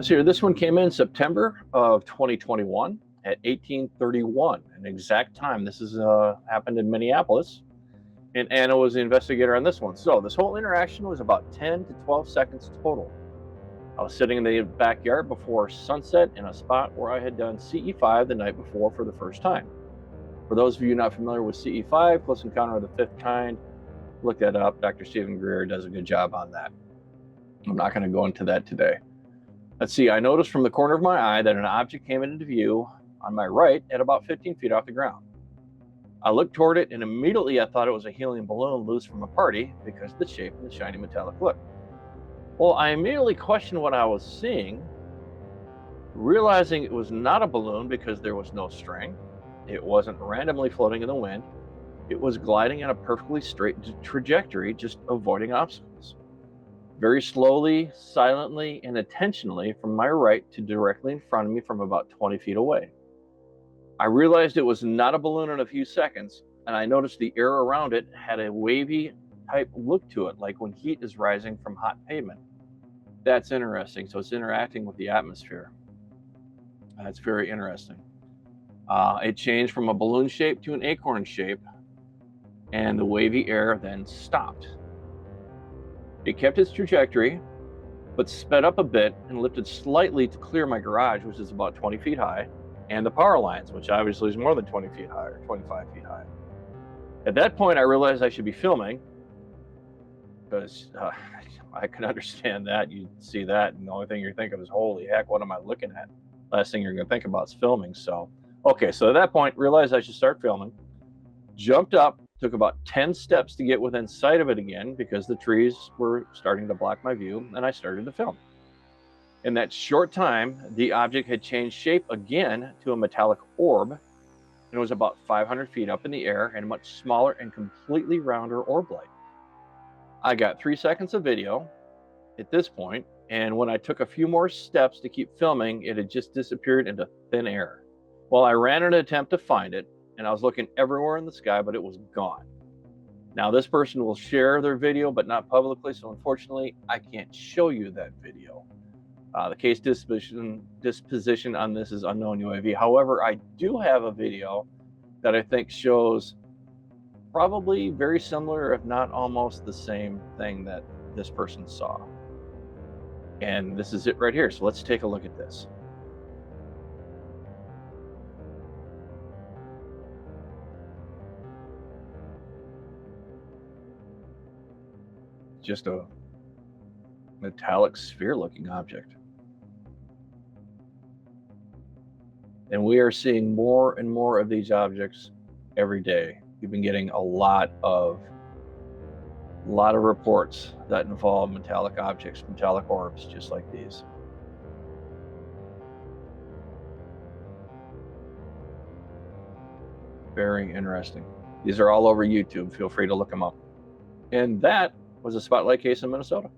So this one came in September of 2021 at 1831, an exact time. This is happened in Minneapolis, and Anna was the investigator on this one. So this whole interaction was about 10 to 12 seconds total. I was sitting in the backyard before sunset in a spot where I had done CE5 the night before for the first time. For those of you not familiar with CE5, Close Encounter of the Fifth Kind, look that up. Dr. Stephen Greer does a good job on that. I'm not going to go into that today. Let's see, I noticed from the corner of my eye that an object came into view on my right at about 15 feet off the ground. I looked toward it and immediately I thought it was a helium balloon loose from a party because of the shape and the shiny metallic look. Well, I immediately questioned what I was seeing, realizing it was not a balloon because there was no string. It wasn't randomly floating in the wind. It was gliding on a perfectly straight trajectory, just avoiding obstacles. Very slowly, silently, and intentionally from my right to directly in front of me from about 20 feet away. I realized it was not a balloon in a few seconds, and I noticed the air around it had a wavy type look to it, like when heat is rising from hot pavement. That's interesting. So it's interacting with the atmosphere. That's very interesting. It changed from a balloon shape to an acorn shape, and the wavy air then stopped. It kept its trajectory, but sped up a bit and lifted slightly to clear my garage, which is about 20 feet high, and the power lines, which obviously is more than 20 feet high or 25 feet high. At that point, I realized I should be filming because I can understand that. You see that, and the only thing you think of is, holy heck, what am I looking at? Last thing you're going to think about is filming. So, okay, so at that point, realized I should start filming. Jumped up, took about 10 steps to get within sight of it again because the trees were starting to block my view, and I started to film. In that short time, the object had changed shape again to a metallic orb, and it was about 500 feet up in the air and much smaller and completely rounder orb light. I got 3 seconds of video at this point, and when I took a few more steps to keep filming, it had just disappeared into thin air. Well, I ran an attempt to find it, and I was looking everywhere in the sky, but it was gone. Now, this person will share their video, but not publicly, so unfortunately, I can't show you that video. The case disposition on this is unknown UAV. However, I do have a video that I think shows probably very similar, if not almost the same thing that this person saw. And this is it right here. So let's take a look at this. Just a metallic sphere looking object. And we are seeing more and more of these objects every day. We've been getting a lot of reports that involve metallic objects, metallic orbs, just like these. Very interesting. These are all over YouTube. Feel free to look them up. And that was a spotlight case in Minnesota.